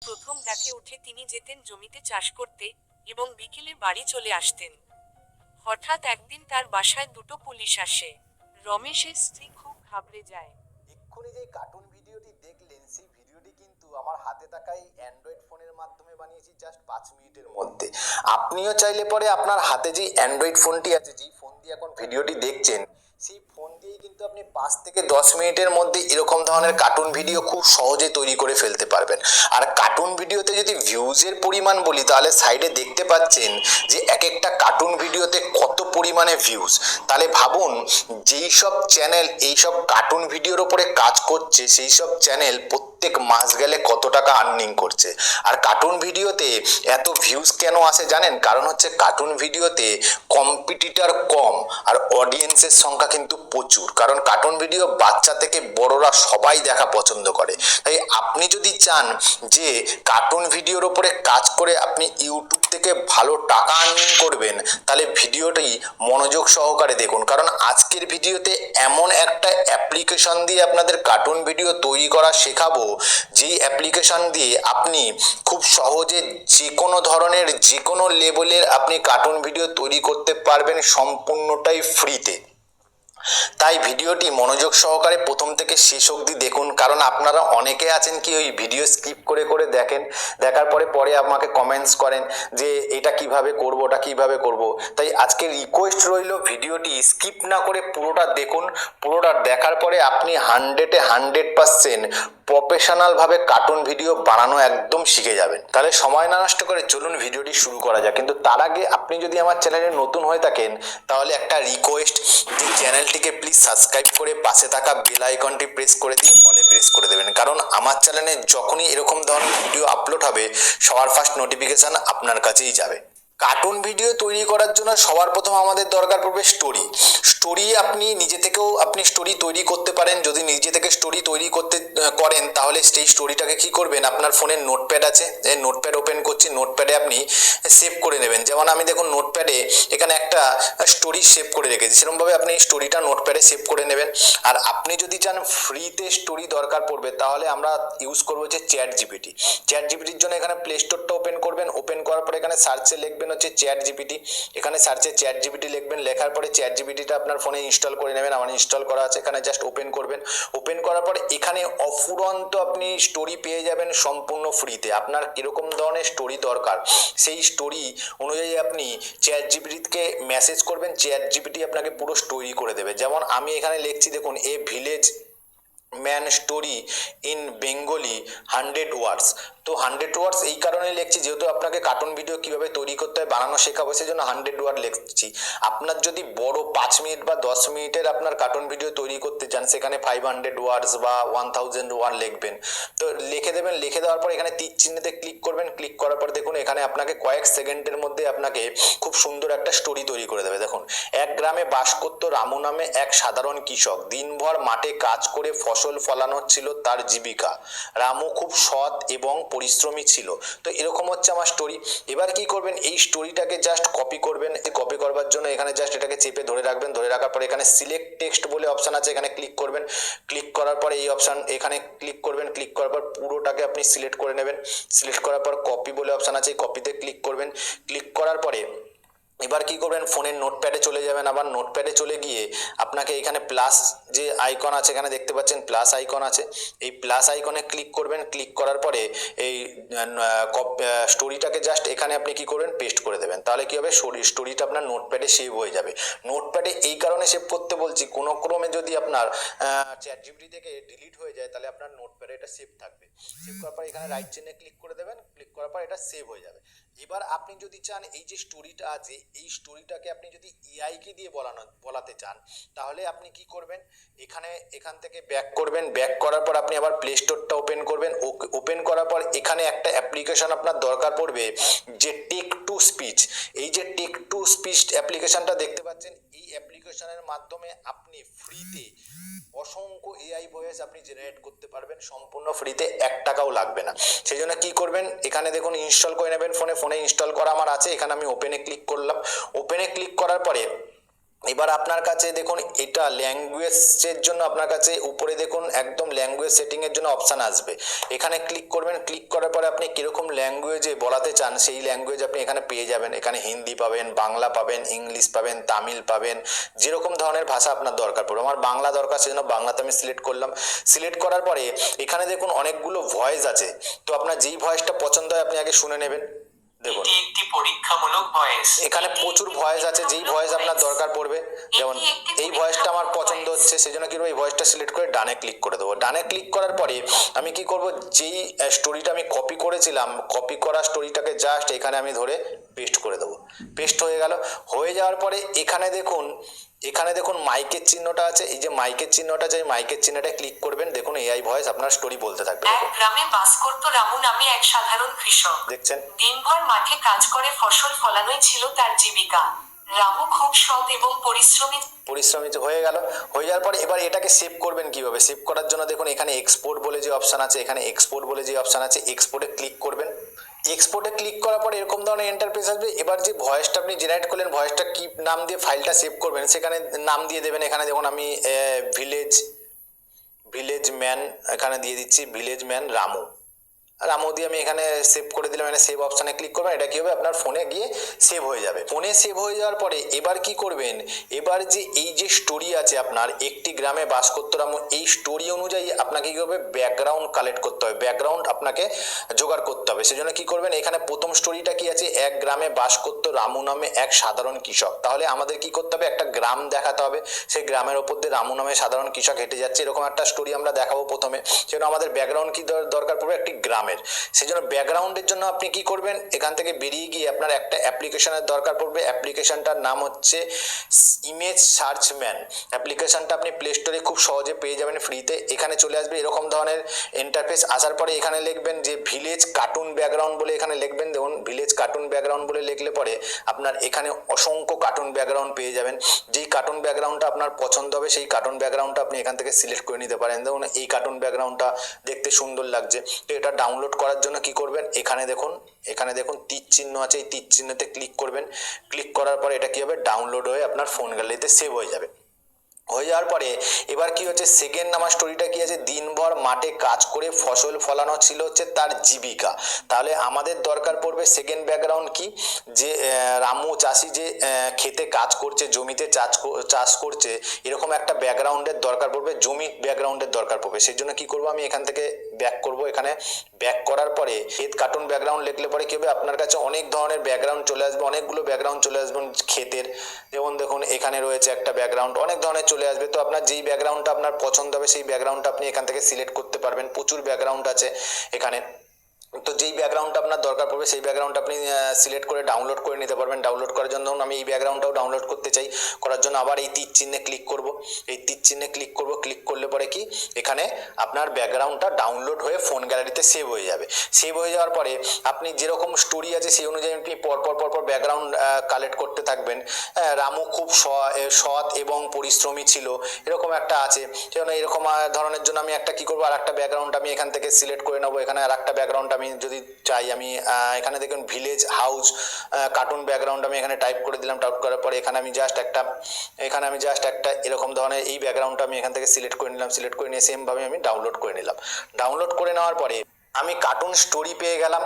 প্রথম ডাকে উঠে তিনি যেতেন জমিতে চাষ করতে এবং বিকেলে বাড়ি চলে আসতেন। হঠাৎ একদিন তার বাসায় দুটো পুলিশ আসে। রমেশের স্ত্রী খুব ঘাবড়ে যায়। এক্ষুনি যে কার্টুন ভিডিওটি দেখলেন সেই ভিডিওটি কিন্তু আমার হাতে থাকা এই অ্যান্ড্রয়েড ফোনের মাধ্যমে বানিয়েছি জাস্ট 5 মিনিটের মধ্যে। আপনিও চাইলে পরে আপনার হাতে যে অ্যান্ড্রয়েড ফোনটি আছে, যেই ফোন দিয়ে এখন ভিডিওটি দেখছেন, সেই ফোন দিয়েই কিন্তু আপনি 5 থেকে 10 মিনিটের মধ্যে এরকম ধরনের কার্টুন ভিডিও খুব সহজে তৈরি করে ফেলতে পারবেন। আর কার্টুন ভিডিওতে যদি ভিউজের পরিমাণ বলি, তাহলে সাইডে দেখতে পাচ্ছেন যে এক একটা কার্টুন ভিডিওতে কত পরিমাণে ভিউজ। তাহলে ভাবুন, যেই সব চ্যানেল এইসব কার্টুন ভিডিওর ওপরে কাজ করছে, সেই সব চ্যানেল প্রত্যেক মাস গেলে কত টাকা আর্নিং করছে। আর কার্টুন ভিডিওতে এত ভিউজ কেন আসে জানেন? কারণ হচ্ছে কার্টুন ভিডিওতে কম্পিটিটর কম আর অডিয়েন্সের সংখ্যা কিন্তু প্রচুর। কারণ কার্টুন ভিডিও বাচ্চা থেকে বড়রা সবাই দেখা পছন্দ করে। তাই আপনি যদি চান যে কার্টুন ভিডিওর ওপরে কাজ করে আপনি ইউটিউব থেকে ভালো টাকা আর্নিং করবেন, তাহলে ভিডিওটি মনোযোগ সহকারে দেখুন। কারণ আজকের ভিডিওতে এমন একটা অ্যাপ্লিকেশন দিয়ে আপনাদের কার্টুন ভিডিও তৈরি করা শেখাবো, যেই অ্যাপ্লিকেশন দিয়ে আপনি খুব সহজে যে কোনো ধরনের যে কোনো লেভেলের আপনি কার্টুন ভিডিও তৈরি করতে পারবেন সম্পূর্ণটাই ফ্রিতে। তাই ভিডিওটি মনোযোগ সহকারে প্রথম থেকে শেষ অবধি দেখুন। কারণ আপনারা অনেকে আছেন কি ওই ভিডিও স্কিপ করে করে দেখেন, দেখার পরে আমাকে কমেন্টস করেন যে এটা কিভাবে করব, ওটা কিভাবে করব। তাই আজকে রিকোয়েস্ট রইল, ভিডিওটি স্কিপ না করে পুরোটা দেখুন। পুরোটা দেখার পরে আপনি 100% প্রফেশনালভাবে কার্টুন ভিডিও বানানো একদম শিখে যাবেন। তাহলে সময় না নষ্ট করে চলুন ভিডিওটি শুরু করা যাক। কিন্তু তার আগে আপনি যদি আমার চ্যানেলে নতুন হয়ে থাকেন, তাহলে একটা রিকোয়েস্ট, যে চ্যানেলটিকে প্লিজ সাবস্ক্রাইব করে পাশে থাকা বেল আইকনটি প্রেস করে দিন, অলে প্রেস করে দেবেন। কারণ আমার চ্যানেলে যখনই এরকম ধরনের ভিডিও আপলোড হবে, সবার ফার্স্ট নোটিফিকেশান আপনার কাছেই যাবে। কার্টুন ভিডিও তৈরি করার জন্য সবার প্রথম আমাদের দরকার পড়বে স্টোরি। আপনি নিজে থেকেও আপনি স্টোরি তৈরি করতে পারেন। যদি নিজে থেকে স্টোরি তৈরি করেন, তাহলে সেই স্টোরিটাকে কি করবেন, আপনার ফোনের নোটপ্যাড আছে, এই নোটপ্যাড ওপেন করছি, নোটপ্যাডে আপনি সেভ করে নেবেন। যেমন আমি দেখুন নোটপ্যাডে এখানে একটা স্টোরি সেভ করে রেখেছি, সেরকমভাবে আপনি এই স্টোরিটা নোটপ্যাডে সেভ করে নেবেন। আর আপনি যদি চান ফ্রিতে স্টোরি দরকার পড়বে, তাহলে আমরা ইউজ করবো হচ্ছে চ্যাট জিপিটির জন্য এখানে প্লে স্টোরটা ওপেন করবেন। ওপেন করার পরে এখানে সার্চে লিখবেন হচ্ছে চ্যাট জিপিটি। এখানে সার্চে চ্যাট জিপিটি লিখবেন, লেখার পরে চ্যাট জিপিটিটা আপনার ফোনে ইনস্টল করে নেবেন। আমার ইনস্টল করা আছে, এখানে জাস্ট ওপেন করবেন। ওপেন করার পরে এখানে অফুরন্ত আপনি স্টোরি পেয়ে যাবেন সম্পূর্ণ ফ্রিতে। আপনার কিরকম ধরনের স্টোরি দরকার, সেই স্টোরি অনুযায়ী আপনি চ্যাট জিপিটিকে মেসেজ করবেন, চ্যাট জিপিটি আপনাকে পুরো স্টোরি করে দেবে। যেমন আমি এখানে লিখছি, দেখুন, a village man story in Bengali 100 ওয়ার্ডস। তো 100 ওয়ার্ডস এই কারণে লিখছি, যেহেতু আপনাকে কার্টুন ভিডিও কিভাবে তৈরি করতে হয় বানানো শেখাবো, সেই জন্য 100 ওয়ার্ড লিখছি। আপনার যদি বড় 5 মিনিট বা 10 মিনিটের আপনার কার্টুন ভিডিও তৈরি করতে চান, সেখানে 500 ওয়ার্ডস বা 1000 ওয়ার্ড লিখবেন। তো লিখে দেবেন। লিখে দেওয়ার পর এখানে তীর চিহ্নতে ক্লিক করবেন। ক্লিক করার পর দেখুন এখানে আপনাকে কয়েক সেকেন্ডের মধ্যে আপনাকে খুব সুন্দর একটা স্টোরি তৈরি করে দেবে। দেখুন, এক গ্রামে বাস করত রামু নামে এক সাধারণ কৃষক। দিনভর মাঠে কাজ করে ফসল ফলানো ছিল তার জীবিকা। রামু খুব সৎ এবং পরিশ্রমী ছিল। তো এরকম হচ্ছে আমার স্টোরি। এবার কি করবেন, এই স্টোরিটাকে জাস্ট কপি করবেন। এই কপি করবার জন্য এখানে জাস্ট এটাকে চেপে ধরে রাখবেন। ধরে রাখার পরে এখানে সিলেক্ট টেক্সট বলে অপশান আছে, এখানে ক্লিক করবেন। ক্লিক করার পরে এই অপশান এখানে ক্লিক করবেন। ক্লিক করার পর পুরোটাকে আপনি সিলেক্ট করে নেবেন। সিলেক্ট করার পর কপি বলে অপশান আছে, এই কপিতে ক্লিক করবেন। ক্লিক করার পরে এবার কি করবেন, ফোনের নোটপ্যাডে চলে যাবেন। আবার নোটপ্যাডে চলে গিয়ে আপনাকে এখানে প্লাস যে আইকন আছে, এখানে দেখতে পাচ্ছেন প্লাস আইকন আছে, এই প্লাস আইকনে ক্লিক করবেন। ক্লিক করার পরে এই স্টোরিটাকে জাস্ট এখানে আপনি কি করবেন, পেস্ট করে দেবেন। তাহলে কি হবে, স্টোরিটা আপনার নোটপ্যাডে সেভ হয়ে যাবে। নোটপ্যাডে এই কারণে সেভ করতে বলছি, কোনো ক্রমে যদি আপনার চ্যাট জিপিটি থেকে ডিলিট হয়ে যায়, তাহলে আপনার নোটপ্যাডে এটা সেভ থাকবে। সেভ করার পর এখানে রাইট চিহ্নে ক্লিক করে দেবেন। ক্লিক করার পর এটা সেভ হয়ে যাবে। এবার আপনি যদি চান এই যে স্টোরিটা আছে, এই স্টোরিটাকে আপনি যদি এআইকে দিয়ে বলাতে চান, তাহলে আপনি কি করবেন, এখান থেকে ব্যাক করবেন। ব্যাক করার পর আপনি আবার প্লে স্টোরটা ওপেন করবেন। ওপেন করার পর এখানে একটা অ্যাপ্লিকেশন আপনার দরকার পড়বে, যে টেক টু স্পিচ। এই যে টেক টু স্পিচ অ্যাপ্লিকেশনটা দেখতে পাচ্ছেন, এই অ্যাপ্লিকেশনের মাধ্যমে আপনি ফ্রিতে অসংখ্য এআই ভয়েস আপনি জেনারেট করতে পারবেন সম্পূর্ণ ফ্রিতে, 1 টাকাও লাগবে না। সেই জন্য কী করবেন, এখানে দেখুন ইনস্টল করে নেবেন ফোনে ইনস্টল করা আমার আছে। এখানে আমি ওপেনে ক্লিক করলাম। ওপেনে ক্লিক করার পরে এবার আপনার কাছে দেখুন এটা ল্যাঙ্গুয়েজের জন্য আপনার কাছে উপরে দেখুন একদম ল্যাঙ্গুয়েজ সেটিংয়ের জন্য অপশান আসবে, এখানে ক্লিক করবেন। ক্লিক করার পরে আপনি কীরকম ল্যাঙ্গুয়েজে বলাতে চান সেই ল্যাঙ্গুয়েজ আপনি এখানে পেয়ে যাবেন। এখানে হিন্দি পাবেন, বাংলা পাবেন, ইংলিশ পাবেন, তামিল পাবেন, যেরকম ধরনের ভাষা আপনার দরকার পড়বে। আমার বাংলা দরকার, সেজন্য বাংলাতে আমি সিলেক্ট করলাম। সিলেক্ট করার পরে এখানে দেখুন অনেকগুলো ভয়েস আছে, তো আপনার যেই ভয়েসটা পছন্দ হয় আপনি আগে শুনে নেবেন। দেখুন এটি একটি পরীক্ষামূলক ভয়েস। এখানে প্রচুর ভয়েস আছে, যেই ভয়েস আপনার দরকার পড়বে। যেমন এই ভয়েসটা আমার পছন্দ হচ্ছে, সেজন্য কি করবো, এই ভয়েসটা সিলেক্ট করে ডানে ক্লিক করে দেবো। ডানে ক্লিক করার পরে আমি কি করব, যেই স্টোরিটা আমি কপি করেছিলাম, কপি করা স্টোরিটাকে জাস্ট এখানে আমি ধরে পেস্ট করে দেবো। পেস্ট হয়ে গেল। হয়ে যাওয়ার পরে এখানে দেখুন মাইকের চিহ্নটা আছে, এই যে মাইকের চিহ্নটা আছে, এই মাইকের চিহ্নটা ক্লিক করবেন। দেখুন এআই ভয়েস আপনার স্টোরি বলতে থাকবে। এক গ্রামে বাস করত রামু নামে এক সাধারণ কৃষক। দেখছেন দিনভর মাঠে কাজ করে ফসল ফলানোই ছিল তার জীবিকা। রামু খুব সৎ এবং পরিশ্রমিত হয়ে গেল। হয়ে যাওয়ার পরে এবার এটাকে সেভ করবেন কিভাবে, সেভ করার জন্য দেখুন এখানে এক্সপোর্ট বলে যে অপশান আছে, এখানে এক্সপোর্ট বলে যে অপশান আছে, এক্সপোর্টে ক্লিক করবেন। এক্সপোর্টে ক্লিক করার পরে এরকম ধরনের ইন্টারফেস আসবে। এবার যে ভয়েসটা আপনি জেনারেট করলেন, ভয়েসটা কি নাম দিয়ে ফাইলটা সেভ করবেন সেখানে নাম দিয়ে দেবেন। এখানে দেখুন আমি ভিলেজ ম্যান এখানে দিয়ে দিচ্ছি, ভিলেজ ম্যান রামু দিয়ে আমি এখানে সেভ করে দিলাম। এখানে সেভ অপশানে ক্লিক করবেন। এটা কি হবে, আপনার ফোনে গিয়ে সেভ হয়ে যাবে। ফোনে সেভ হয়ে যাওয়ার পরে এবার কি করবেন, এবার যে এই যে স্টোরি আছে আপনার একটি গ্রামে বাস করত রামু, এই স্টোরি অনুযায়ী আপনাকে কি হবে, ব্যাকগ্রাউন্ড কালেক্ট করতে হবে, ব্যাকগ্রাউন্ড আপনাকে জোগাড় করতে হবে। সেজন্য কি করবেন, এখানে প্রথম স্টোরিটা কি আছে, এক গ্রামে বাস করত রামু নামে এক সাধারণ কৃষক। তাহলে আমাদের কি করতে হবে, একটা গ্রাম দেখাতে হবে, সেই গ্রামের ওপর দিয়ে রামু নামে সাধারণ কৃষক হেঁটে যাচ্ছে, এরকম একটা স্টোরি আমরা দেখাবো প্রথমে। সেজন্য আমাদের ব্যাকগ্রাউন্ড কি দরকার পড়বে, একটি গ্রামের। সেই জন্য ব্যাকগ্রাউন্ডের জন্য আপনি কি করবেন, এখান থেকে বেরিয়ে গিয়ে আপনার একটা অ্যাপ্লিকেশনের দরকার পড়বে। অ্যাপ্লিকেশনটার নাম হচ্ছে ইমেজ সার্চ ম্যান। অ্যাপ্লিকেশনটা আপনি প্লে স্টোরে খুব সহজে পেয়ে যাবেন ফ্রিতে। এখানে চলে আসবে এরকম ধরনের ইন্টারফেস। আসার পরে এখানে লিখবেন যে ভিলেজ কার্টুন ব্যাকগ্রাউন্ড বলে এখানে লিখবেন। দেখুন ভিলেজ কার্টুন ব্যাকগ্রাউন্ড বলে লিখলে পরে আপনার এখানে অসংখ্য কার্টুন ব্যাকগ্রাউন্ড পেয়ে যাবেন। যেই কার্টুন ব্যাকগ্রাউন্ডটা আপনার পছন্দ হবে সেই কার্টুন ব্যাকগ্রাউন্ডটা আপনি এখান থেকে সিলেক্ট করে নিতে পারেন। দেখুন এই কার্টুন ব্যাকগ্রাউন্ডটা দেখতে সুন্দর লাগছে, তো এটা ডাউনলোড করার জন্য কি করবেন, এখানে দেখুন তীর চিহ্ন আছে, এই তীর চিহ্নতে ক্লিক করবেন। ক্লিক করার পরে এটা কি হবে, ডাউনলোড হয়ে আপনার ফোন গ্যালারিতে সেভ হয়ে যাবে। হয়ে যাওয়ার পরে এবার কি হচ্ছে, সেকেন্ড নাম্বার স্টোরিটা কি আছে, দিনভর মাঠে কাজ করে ফসল ফলানো ছিল হচ্ছে তার জীবিকা। তাহলে আমাদের দরকার পড়বে সেকেন্ড ব্যাকগ্রাউন্ড কি, যে রামু চাষি যে খেতে কাজ করছে, জমিতে চাষ করছে, এরকম একটা ব্যাকগ্রাউন্ডের দরকার পড়বে, জমি ব্যাকগ্রাউন্ডের দরকার পড়বে। সেই জন্য কি করব, আমি এখান থেকে ব্যাক করব। এখানে ব্যাক করার পরে ক্ষেত কার্টুন ব্যাকগ্রাউন্ড লিখলে পরে কি হবে, আপনার কাছে অনেক ধরনের ব্যাকগ্রাউন্ড চলে আসবে, অনেকগুলো ব্যাকগ্রাউন্ড চলে আসবে ক্ষেতের। যেমন দেখুন এখানে রয়েছে একটা ব্যাকগ্রাউন্ড, অনেক ধরনের চলে আসবে। তো আপনার যেই ব্যাকগ্রাউন্ডটা আপনার পছন্দ হবে সেই ব্যাকগ্রাউন্ডটা আপনি এখান থেকে সিলেক্ট করতে পারবেন। প্রচুর ব্যাকগ্রাউন্ড আছে এখানে, তো যেই ব্যাকগ্রাউন্ডটা আপনার দরকার পড়বে সেই ব্যাকগ্রাউন্ডটা আপনি সিলেক্ট করে ডাউনলোড করে নিতে পারবেন। ডাউনলোড করার জন্য আমি এই ব্যাকগ্রাউন্ডটাও ডাউনলোড করতে চাই, করার জন্য আবার এই তীর চিহ্নে ক্লিক করব। এই তীর চিহ্নে ক্লিক করব, ক্লিক করলে পরে কি এখানে আপনার ব্যাকগ্রাউন্ডটা ডাউনলোড হয়ে ফোন গ্যালারিতে সেভ হয়ে যাবে। সেভ হয়ে যাওয়ার পরে আপনি যেরকম স্টোরি আছে সেই অনুযায়ী আপনি পরপর ব্যাকগ্রাউন্ড কালেক্ট করতে থাকবেন। রামু খুব সৎ এবং পরিশ্রমী ছিল, এরকম একটা আছে। সেজন্য এরকম ধরনের জন্য আমি একটা কি করবো, আর একটা ব্যাকগ্রাউন্ড আমি এখান থেকে সিলেক্ট করে নেবো। এখানে আর একটা ব্যাকগ্রাউন্ড আমি যদি চাই, আমি এখানে দেখুন ভিলেজ হাউস কার্টুন ব্যাকগ্রাউন্ড আমি এখানে টাইপ করে দিলাম। টাইপ করার পরে এখানে আমি জাস্ট একটা এরকম ধরনের এই ব্যাকগ্রাউন্ডটা আমি এখান থেকে সিলেক্ট করে নিলাম। সিলেক্ট করে নিয়ে সেমভাবে আমি ডাউনলোড করে নিলাম। ডাউনলোড করে নেওয়ার পরে আমি কার্টুন স্টোরি পেয়ে গেলাম।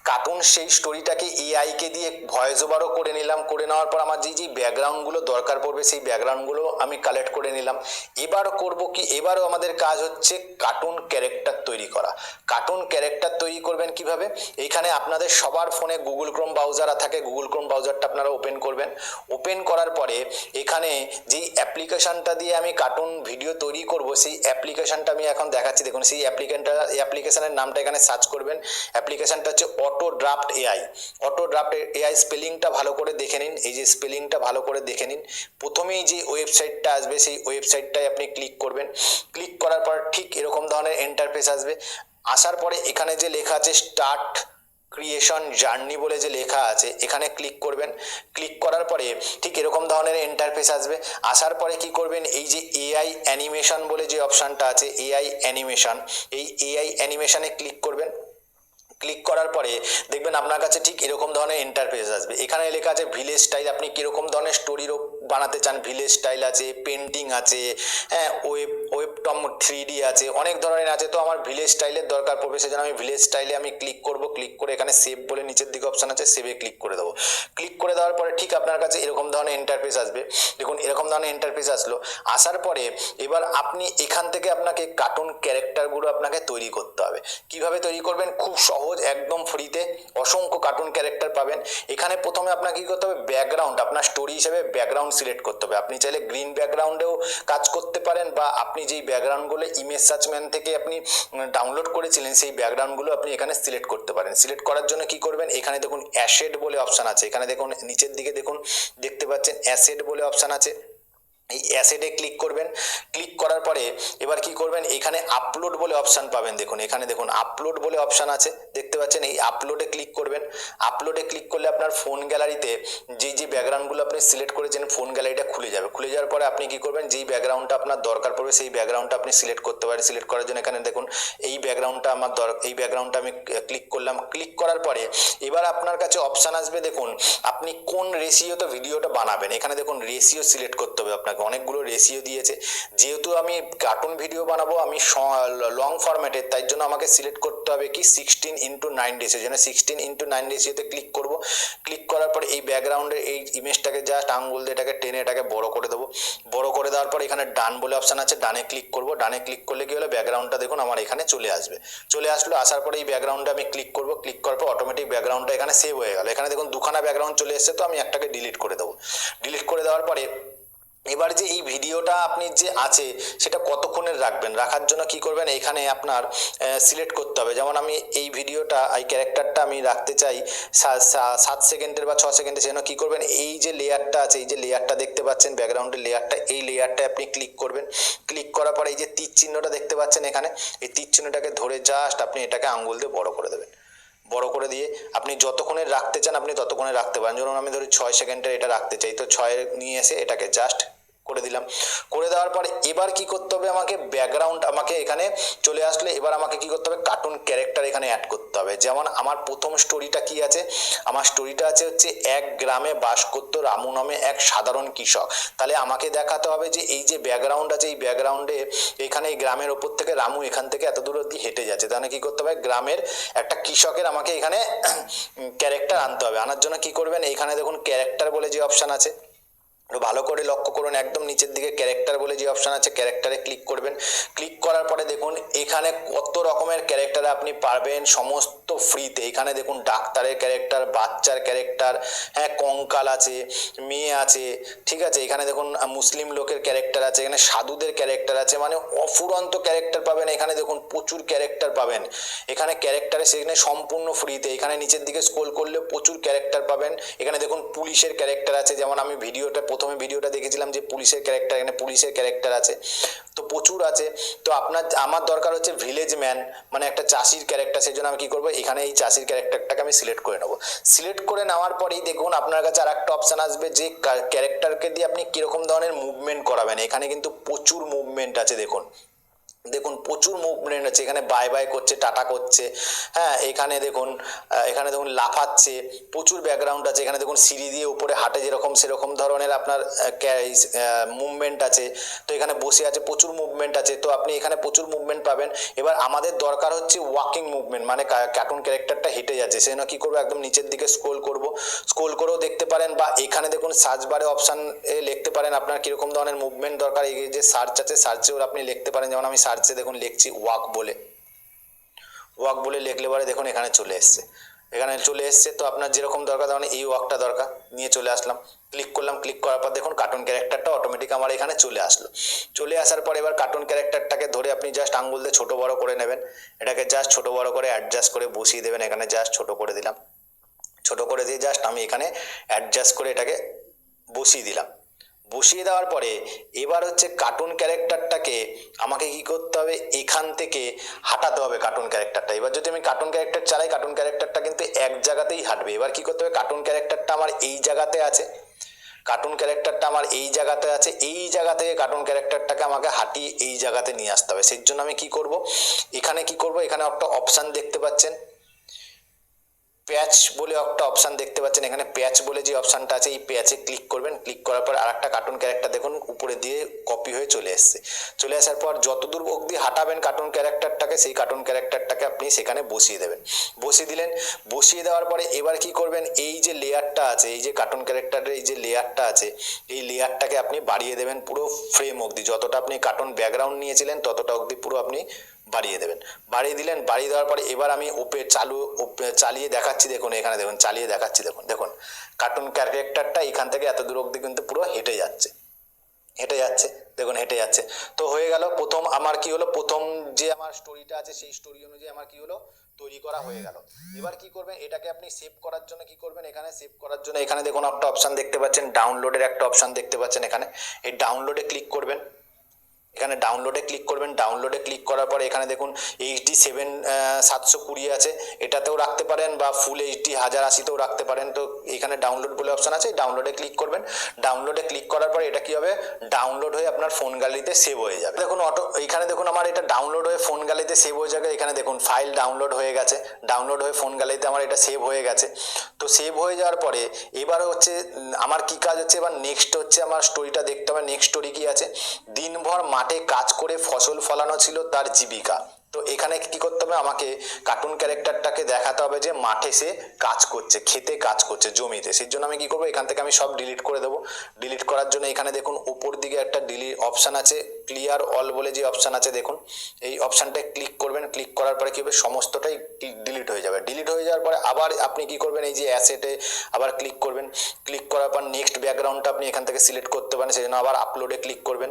কার্টুন সেই স্টোরিটাকে এআইকে দিয়ে ভয়েস ওভারও করে নিলাম। করে নেওয়ার পর আমার যেই ব্যাকগ্রাউন্ডগুলো দরকার পড়বে সেই ব্যাকগ্রাউন্ডগুলো আমি কালেক্ট করে নিলাম। এবার করব কি, এবারও আমাদের কাজ হচ্ছে কার্টুন ক্যারেক্টার তৈরি করা। কার্টুন ক্যারেক্টার তৈরি করবেন কিভাবে, এইখানে আপনাদের সবার ফোনে গুগল ক্রোম ব্রাউজার থাকে, গুগল ক্রোম ব্রাউজারটা আপনারা ওপেন করবেন। ওপেন করার পরে এখানে যেই অ্যাপ্লিকেশনটা দিয়ে আমি কার্টুন ভিডিও তৈরি করব সেই অ্যাপ্লিকেশনটা আমি এখন দেখাচ্ছি। দেখুন সেই অ্যাপ্লিকেশনের নামটা এখানে সার্চ করবেন। অ্যাপ্লিকেশনটা হচ্ছে auto draft AI. Auto draft AI স্পেলিংটা ভালো করে দেখে নিন। এই যে স্পেলিংটা ভালো করে দেখে নিন। প্রথমেই যে ওয়েবসাইটটা আসবে সেই ওয়েবসাইটটায় আপনি ক্লিক করবেন। ক্লিক করার পর ঠিক এরকম ধরনের ইন্টারফেস আসবে। আসার পরে এখানে যে লেখা আছে স্টার্ট ক্রিয়েশন জার্নি বলে যে লেখা আছে, এখানে ক্লিক করবেন। ক্লিক করার পরে ঠিক এরকম ধরনের ইন্টারফেস আসবে। আসার পরে কি করবেন, এই যে এআই অ্যানিমেশন বলে যে অপশানটা আছে, এআই অ্যানিমেশন, এই এআই অ্যানিমেশনে ক্লিক করবেন। ক্লিক করার পরে দেখবেন আপনার কাছে ঠিক এরকম ধরনের ইন্টারফেস আসবে। এখানে লেখা আছে ভিলেজ স্টাইল, আপনি কীরকম ধরনের স্টোরির বানাতে চান, ভিলেজ স্টাইল আছে, পেন্টিং আছে, হ্যাঁ, ওয়েবটম 3D আছে, অনেক ধরনের আছে। তো আমার ভিলেজ স্টাইলের দরকার পড়বে, সেজন্য আমি ভিলেজ স্টাইলে আমি ক্লিক করব। ক্লিক করে এখানে সেভ বলে নিচের দিকে অপশান আছে, সেভে ক্লিক করে দেবো। ক্লিক করে দেওয়ার পরে ঠিক আপনার কাছে এরকম ধরনের ইন্টারফেস আসবে। দেখুন এরকম ধরনের ইন্টারফেস আসলো। আসার পরে এবার আপনি এখান থেকে আপনাকে কার্টুন ক্যারেক্টারগুলো আপনাকে তৈরি করতে হবে। কিভাবে তৈরি করবেন? খুব সহজ, একদম ফ্রিতে অসংখ্য কার্টুন ক্যারেক্টার পাবেন। এখানে প্রথমে আপনাকে কী করতে হবে, ব্যাকগ্রাউন্ড, আপনার স্টোরি হিসেবে ব্যাকগ্রাউন্ড সিলেক্ট করতে হবে। আপনি চাইলে গ্রিন ব্যাকগ্রাউন্ডেও কাজ করতে পারেন, বা আপনি যেই ব্যাকগ্রাউন্ডগুলো ইমেজ সার্চম্যান থেকে আপনি ডাউনলোড করেছিলেন সেই ব্যাকগ্রাউন্ডগুলো আপনি এখানে সিলেক্ট করতে পারেন। সিলেক্ট করার জন্য কি করবেন, এখানে দেখুন অ্যাসেট বলে অপশান আছে, এখানে দেখুন নিচের দিকে দেখুন দেখতে পাচ্ছেন অ্যাসেট বলে অপশান আছে। এই অ্যাসেটে ক্লিক করবেন। ক্লিক করার পরে এবার কি করবেন, এখানে আপলোড বলে অপশান পাবেন। দেখুন এখানে দেখুন আপলোড বলে অপশান আছে, দেখতে পাচ্ছেন। এই আপলোডে ক্লিক করবেন। আপলোডে ক্লিক করলে আপনার ফোন গ্যালারিতে যে ব্যাকগ্রাউন্ডগুলো আপনি সিলেক্ট করেছেন ফোন গ্যালারিটা খুলে যাবে। খুলে যাওয়ার পরে আপনি কি করবেন, যেই ব্যাকগ্রাউন্ডটা আপনার দরকার পড়বে সেই ব্যাকগ্রাউন্ডটা আপনি সিলেক্ট করতে পারেন। সিলেক্ট করার জন্য এখানে দেখুন এই ব্যাকগ্রাউন্ডটা আমার এই ব্যাকগ্রাউন্ডটা আমি ক্লিক করলাম। ক্লিক করার পরে এবার আপনার কাছে অপশান আসবে, দেখুন আপনি কোন রেশিওতে ভিডিওটা বানাবেন। এখানে দেখুন রেশিও সিলেক্ট করতে হবে আপনাকে, অনেকগুলো রেশিও দিয়েছে। যেহেতু আমি কার্টুন ভিডিও বানাবো, আমি লং ফরম্যাটের, তাই জন্য আমাকে সিলেক্ট করতে হবে কি 16:9 রেশিও। জন্য 16:9 রেশিওতে ক্লিক করব। ক্লিক করার পর এই ব্যাকগ্রাউন্ডের এই ইমেজটাকে জাস্ট আঙ্গুল দিয়ে এটাকে টেনে এটাকে বড় করে দেবো। বড় করে দেওয়ার পর এখানে ডান বলে অপশান আছে, ডানে ক্লিক করব। ডানে ক্লিক করলে কি হলো, ব্যাকগ্রাউন্ডটা দেখুন আমার এখানে চলে আসবে। চলে আসলো, আসার পরে এই ব্যাকগ্রাউন্ডে আমি ক্লিক করব। ক্লিক করার পর অটোমেটিক ব্যাকগ্রাউন্ডটা এখানে সেভ হয়ে গেল। এখানে দেখুন দুখানা ব্যাকগ্রাউন্ড চলে এসেছে, তো আমি একটাকে ডিলিট করে দেবো। ডিলিট করে দেওয়ার পরে এবার যে এই ভিডিওটা আপনি যে আছে সেটা কতক্ষণের রাখবেন, রাখার জন্য কি করবেন, এখানে আপনার সিলেক্ট করতে হবে। যেমন আমি এই ভিডিওটা, এই ক্যারেক্টারটা আমি রাখতে চাই 7 সেকেন্ডের বা 6 সেকেন্ডের। সেজন্য কি করবেন, এই যে লেয়ারটা আছে, এই যে লেয়ারটা দেখতে পাচ্ছেন ব্যাকগ্রাউন্ডের লেয়ারটা, এই লেয়ারটা আপনি ক্লিক করবেন। ক্লিক করার পরে এই যে তীর চিহ্নটা দেখতে পাচ্ছেন এখানে, এই তীর চিহ্নটাকে ধরে জাস্ট আপনি এটাকে আঙ্গুল দিয়ে বড় করে দেবেন। বড় করে দিয়ে আপনি যতক্ষণে রাখতে চান আপনি ততক্ষণে রাখতে পারেন। যেমন আমি ধরি 6 সেকেন্ডের এটা রাখতে চাই, তো 6 নিয়ে এসে এটাকে জাস্ট করে দিলাম। করে দেওয়ার পরে এবার কি করতে হবে, আমাকে ব্যাকগ্রাউন্ড আমাকে এখানে চলে আসলে এবার আমাকে কি করতে হবে, কার্টুন ক্যারেক্টার এখানে অ্যাড করতে হবে। যেমন আমার প্রথম স্টোরিটা কি আছে, আমার স্টোরিটা আছে হচ্ছে এক গ্রামে বাস করতো রামু নামে এক সাধারণ কৃষক। তাহলে আমাকে দেখাতে হবে যে এই যে ব্যাকগ্রাউন্ড আছে, এই ব্যাকগ্রাউন্ডে এখানে এই গ্রামের ওপর থেকে রামু এখান থেকে এত দূর অবধি হেঁটে যাচ্ছে। তাহলে কি করতে হবে, গ্রামের একটা কৃষকের আমাকে এখানে ক্যারেক্টার আনতে হবে। আনার জন্য কি করবেন, এখানে দেখুন ক্যারেক্টার বলে যে অপশান আছে, ভালো করে লক্ষ্য করুন, একদম নিচের দিকে ক্যারেক্টার বলে যে অপশান আছে, ক্যারেক্টারে ক্লিক করবেন। ক্লিক করার পরে দেখুন এখানে কত রকমের ক্যারেক্টার আপনি পারবেন সমস্ত ফ্রিতে। এখানে দেখুন ডাক্তারের ক্যারেক্টার, বাচ্চার ক্যারেক্টার, হ্যাঁ কঙ্কাল আছে, মেয়ে আছে, ঠিক আছে। এখানে দেখুন মুসলিম লোকের ক্যারেক্টার আছে, এখানে সাধুদের ক্যারেক্টার আছে, মানে অফুরন্ত ক্যারেক্টার পাবেন। এখানে দেখুন প্রচুর ক্যারেক্টার পাবেন এখানে ক্যারেক্টারে, সেখানে সম্পূর্ণ ফ্রিতে। এখানে নিচের দিকে স্ক্রল করলে প্রচুর ক্যারেক্টার পাবেন। এখানে দেখুন পুলিশের ক্যারেক্টার আছে, যেমন আমি প্রথমে ভিডিওটা দেখেছিলাম যে পুলিশের ক্যারেক্টার, এখানে পুলিশের ক্যারেক্টার আছে, তো প্রচুর আছে। তো আমার দরকার হচ্ছে ভিলেজ ম্যান, মানে একটা চাষির ক্যারেক্টার। সেই জন্য আমি কি করবো, এখানে এই চাষির ক্যারেক্টারটাকে আমি সিলেক্ট করে নেবো। সিলেক্ট করে নেওয়ার পরেই দেখুন আপনার কাছে আর একটা অপশান আসবে যে ক্যারেক্টারকে দিয়ে আপনি কীরকম ধরনের মুভমেন্ট করাবেন। এখানে কিন্তু প্রচুর মুভমেন্ট আছে, দেখুন দেখুন প্রচুর মুভমেন্ট আছে। এখানে বাই বাই করছে, টাটা করছে, হ্যাঁ এখানে দেখুন লাফাচ্ছে, প্রচুর ব্যাকগ্রাউন্ড আছে। এখানে দেখুন সিঁড়ি দিয়ে উপরে হাঁটে যেরকম সেরকম ধরনের আপনার মুভমেন্ট আছে। তো এখানে বসে আছে, প্রচুর মুভমেন্ট আছে। তো আপনি এখানে প্রচুর মুভমেন্ট পাবেন। এবার আমাদের দরকার হচ্ছে ওয়াকিং মুভমেন্ট, মানে কার্টুন ক্যারেক্টারটা হেঁটে যাচ্ছে, সেজন্য কী করবো, একদম নিচের দিকে স্ক্রোল করব। স্ক্রোল করেও দেখতে পারেন, বা এখানে দেখুন সার্চ বারে অপশান লিখতে পারেন আপনার কীরকম ধরনের মুভমেন্ট দরকার। এই যে সার্চ আছে, সার্চেও আপনি লিখতে পারেন। যেমন আমি সার্চে দেখুন লিখছি ওয়াক বলে লিখলে পরে দেখুন এখানে চলে এসছে। তো আপনার যেরকম দরকার, মানে এই ওয়াকটা দরকার, নিয়ে চলে আসলাম। ক্লিক করলাম, ক্লিক করার পর দেখুন কার্টুন ক্যারেক্টারটা অটোমেটিক আমার এখানে চলে আসলো। চলে আসার পর এবার কার্টুন ক্যারেক্টারটাকে ধরে আপনি জাস্ট আঙ্গুল দিয়ে ছোটো বড়ো করে নেবেন। এটাকে জাস্ট ছোটো বড়ো করে অ্যাডজাস্ট করে বসিয়ে দেবেন। এখানে জাস্ট ছোটো করে দিলাম, ছোটো করে দিয়ে জাস্ট আমি এখানে অ্যাডজাস্ট করে এটাকে বসিয়ে দিলাম। বসিয়ে দেওয়ার পরে এবার হচ্ছে কার্টুন ক্যারেক্টারটাকে আমাকে কি করতে হবে, এখান থেকে হাঁটাতে হবে কার্টুন ক্যারেক্টারটা। এবার যদি আমি কার্টুন ক্যারেক্টার চালাই, কার্টুন ক্যারেক্টারটা কিন্তু এক জায়গাতেই হাঁটবে। এবার কি করতে হবে, কার্টুন ক্যারেক্টারটা আমার এই জায়গাতে আছে, এই জায়গা থেকে কার্টুন ক্যারেক্টারটাকে আমাকে হাঁটিয়ে এই জায়গাতে নিয়ে আসতে হবে। সেই জন্য আমি কি করব, এখানে একটা অপশান দেখতে পাচ্ছেন প্যাচ বলে একটা অপশান দেখতে পাচ্ছেন, এখানে প্যাচ বলে যে অপশানটা আছে এই প্যাচে ক্লিক করবেন। ক্লিক করার পর আরেকটা কার্টুন ক্যারেক্টার দেখুন উপরে দিয়ে কপি হয়ে চলে এসছে। চলে আসার পর যতদূর অবধি হাঁটাবেন কার্টুন ক্যারেক্টারটাকে, সেই কার্টুন ক্যারেক্টারটাকে আপনি সেখানে বসিয়ে দেবেন। বসিয়ে দিলেন, বসিয়ে দেওয়ার পরে এবার কি করবেন, এই যে লেয়ারটা আছে, এই যে কার্টুন ক্যারেক্টারের এই যে লেয়ারটা আছে, এই লেয়ারটাকে আপনি বাড়িয়ে দেবেন পুরো ফ্রেম অবধি। যতটা আপনি কার্টুন ব্যাকগ্রাউন্ড নিয়েছিলেন ততটা অবধি পুরো আপনি বাড়িয়ে দেবেন। বাড়িয়ে দিলেন, বাড়িয়ে দেওয়ার পরে এবার আমি চালিয়ে দেখাচ্ছি। দেখুন এখানে দেখুন চালিয়ে দেখাচ্ছি। দেখুন দেখুন কার্টুন ক্যারেক্টারটা এখান থেকে এত দূর অবধি কিন্তু পুরো হেঁটে যাচ্ছে, হেঁটে যাচ্ছে। দেখুন হেঁটে যাচ্ছে। তো হয়ে গেল প্রথম আমার কি হলো, প্রথম যে আমার স্টোরিটা আছে সেই স্টোরি অনুযায়ী আমার কি হলো, তৈরি করা হয়ে গেল। এবার কি করবেন, এটাকে আপনি সেভ করার জন্য কি করবেন, এখানে সেভ করার জন্য এখানে দেখুন একটা অপশান দেখতে পাচ্ছেন, ডাউনলোডের একটা অপশান দেখতে পাচ্ছেন। এখানে এই ডাউনলোডে ক্লিক করবেন, এখানে ডাউনলোডে ক্লিক করবেন। ডাউনলোডে ক্লিক করার পরে এখানে দেখুন HD 720 আছে, এটাতেও রাখতে পারেন বা ফুল HD 1080তেও রাখতে পারেন। তো এখানে ডাউনলোড বলে অপশান আছে, ডাউনলোডে ক্লিক করবেন। ডাউনলোডে ক্লিক করার পরে এটা কি হবে, ডাউনলোড হয়ে আপনার ফোন গ্যালারিতে সেভ হয়ে যাবে। দেখুন এইখানে দেখুন আমার এটা ডাউনলোড হয়ে ফোন গ্যালারিতে সেভ হয়ে যাবে। এখানে দেখুন ফাইল ডাউনলোড হয়ে গেছে, ডাউনলোড হয়ে ফোন গ্যালারিতে আমার এটা সেভ হয়ে গেছে। তো সেভ হয়ে যাওয়ার পরে এবার হচ্ছে আমার কি কাজ হচ্ছে, এবার নেক্সট হচ্ছে আমার স্টোরিটা দেখতে হবে। নেক্সট স্টোরি কি আছে, দিনভর মাঠে কাজ করে ফসল ফলানো ছিল তার জীবিকা। তো এখানে কি করতে হবে, আমাকে কার্টুন ক্যারেক্টারটাকে দেখাতে হবে যে মাঠে সে কাজ করছে, খেতে কাজ করছে, জমিতে। সেই জন্য আমি কি করবো, এখান থেকে আমি সব ডিলিট করে দেবো। ডিলিট করার জন্য এখানে দেখুন উপর দিকে একটা ডিলিট অপশান আছে, ক্লিয়ার অল বলে যে অপশান আছে, দেখুন এই অপশানটায় ক্লিক করবেন। ক্লিক করার পরে কি হবে, সমস্তটাই ডিলিট হয়ে যাবে। ডিলিট হয়ে যাওয়ার পরে আবার আপনি কি করবেন, এই যে অ্যাসেটে আবার ক্লিক করবেন। ক্লিক করার পর নেক্সট ব্যাকগ্রাউন্ডটা আপনি এখান থেকে সিলেক্ট করতে পারেন, সেই জন্য আবার আপলোডে ক্লিক করবেন।